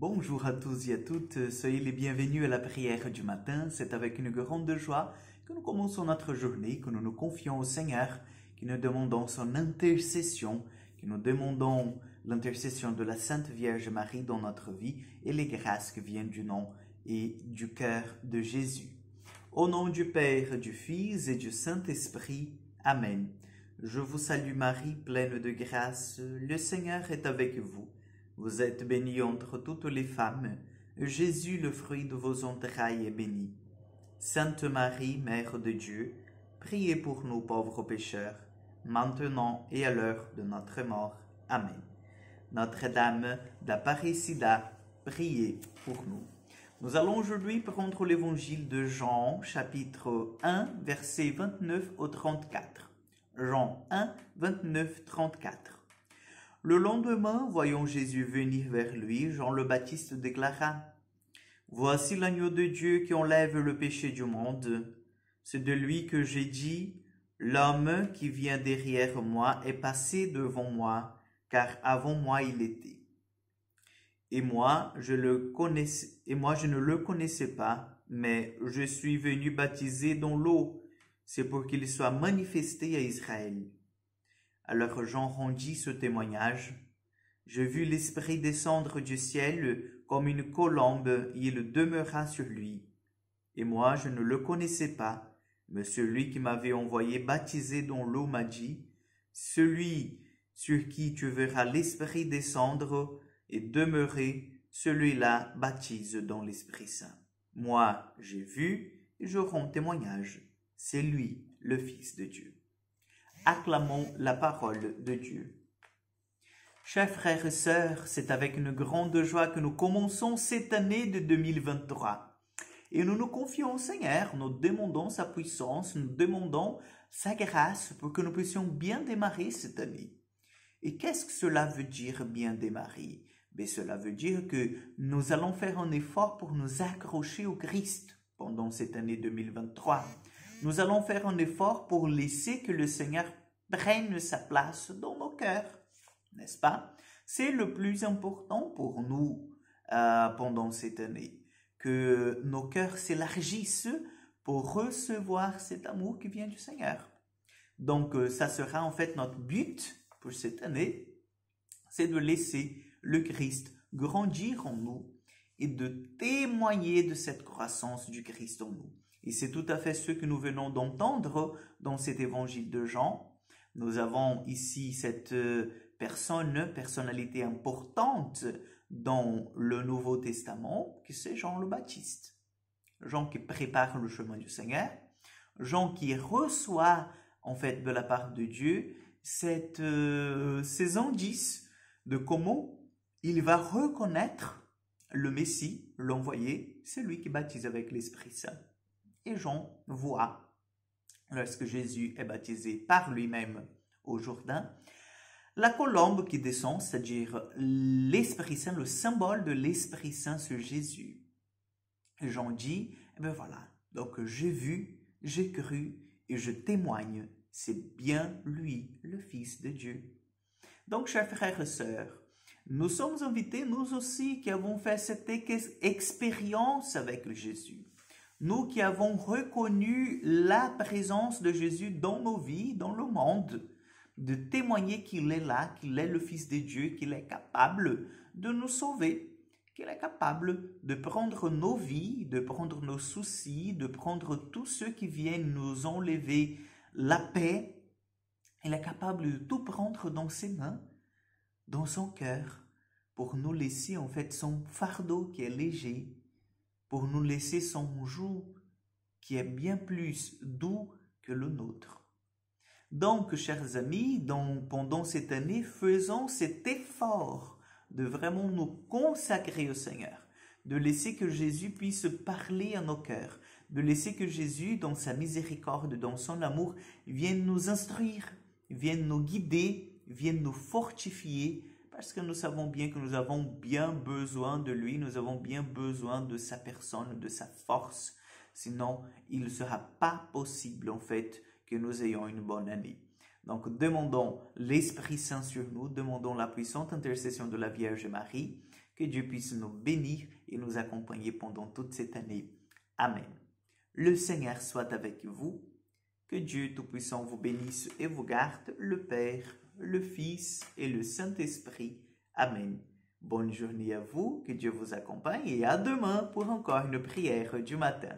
Bonjour à tous et à toutes, soyez les bienvenus à la prière du matin. C'est avec une grande joie que nous commençons notre journée, que nous nous confions au Seigneur, que nous demandons son intercession, que nous demandons l'intercession de la Sainte Vierge Marie dans notre vie et les grâces qui viennent du nom et du cœur de Jésus. Au nom du Père, du Fils et du Saint-Esprit. Amen. Je vous salue Marie, pleine de grâce, le Seigneur est avec vous. Vous êtes bénie entre toutes les femmes, Jésus, le fruit de vos entrailles, est béni. Sainte Marie, Mère de Dieu, priez pour nous pauvres pécheurs, maintenant et à l'heure de notre mort. Amen. Notre-Dame d'Apparicija, priez pour nous. Nous allons aujourd'hui prendre l'évangile de Jean, chapitre 1, versets 29 au 34. Jean 1, 29, 34. Le lendemain, voyant Jésus venir vers lui, Jean le Baptiste déclara « Voici l'agneau de Dieu qui enlève le péché du monde. C'est de lui que j'ai dit « L'homme qui vient derrière moi est passé devant moi, car avant moi il était. » Et moi, je ne le connaissais pas, mais je suis venu baptiser dans l'eau. C'est pour qu'il soit manifesté à Israël. » Alors Jean rendit ce témoignage. Je vis l'Esprit descendre du ciel comme une colombe, et il demeura sur lui. Et moi, je ne le connaissais pas, mais celui qui m'avait envoyé baptiser dans l'eau m'a dit, celui sur qui tu verras l'Esprit descendre et demeurer, celui-là baptise dans l'Esprit Saint. Moi, j'ai vu et je rends témoignage. C'est lui, le Fils de Dieu. Acclamons la parole de Dieu. Chers frères et sœurs, c'est avec une grande joie que nous commençons cette année de 2023. Et nous nous confions au Seigneur, nous demandons sa puissance, nous demandons sa grâce pour que nous puissions bien démarrer cette année. Et qu'est-ce que cela veut dire bien démarrer? Cela veut dire que nous allons faire un effort pour nous accrocher au Christ pendant cette année 2023. Nous allons faire un effort pour laisser que le Seigneur prenne sa place dans nos cœurs, n'est-ce pas? C'est le plus important pour nous pendant cette année, que nos cœurs s'élargissent pour recevoir cet amour qui vient du Seigneur. Donc, ça sera en fait notre but pour cette année, c'est de laisser le Christ grandir en nous et de témoigner de cette croissance du Christ en nous. Et c'est tout à fait ce que nous venons d'entendre dans cet évangile de Jean. Nous avons ici cette personnalité importante dans le Nouveau Testament, qui c'est Jean le Baptiste. Jean qui prépare le chemin du Seigneur, Jean qui reçoit en fait de la part de Dieu ces indices de comment il va reconnaître le Messie, l'envoyé, celui qui baptise avec l'Esprit Saint. Et Jean voit, lorsque Jésus est baptisé par lui-même au Jourdain, la colombe qui descend, c'est-à-dire l'Esprit Saint, le symbole de l'Esprit Saint sur Jésus. Et Jean dit, voilà, donc j'ai vu, j'ai cru et je témoigne, c'est bien lui, le Fils de Dieu. Donc, chers frères et sœurs, nous sommes invités, nous aussi, qui avons fait cette expérience avec Jésus. Nous qui avons reconnu la présence de Jésus dans nos vies, dans le monde, de témoigner qu'il est là, qu'il est le Fils de Dieu, qu'il est capable de nous sauver, qu'il est capable de prendre nos vies, de prendre nos soucis, de prendre tous ceux qui viennent nous enlever la paix. Il est capable de tout prendre dans ses mains, dans son cœur, pour nous laisser en fait son fardeau qui est léger, pour nous laisser son joug qui est bien plus doux que le nôtre. Donc, chers amis, pendant cette année, faisons cet effort de vraiment nous consacrer au Seigneur, de laisser que Jésus puisse parler à nos cœurs, de laisser que Jésus, dans sa miséricorde, dans son amour, vienne nous instruire, vienne nous guider, vienne nous fortifier, parce que nous savons bien que nous avons bien besoin de lui, nous avons bien besoin de sa personne, de sa force. Sinon, il ne sera pas possible en fait que nous ayons une bonne année. Donc, demandons l'Esprit Saint sur nous, demandons la puissante intercession de la Vierge Marie, Que Dieu puisse nous bénir et nous accompagner pendant toute cette année. Amen. Le Seigneur soit avec vous. Que Dieu Tout-Puissant vous bénisse et vous garde, le Père, le Fils et le Saint-Esprit. Amen. Bonne journée à vous, que Dieu vous accompagne et à demain pour encore une prière du matin.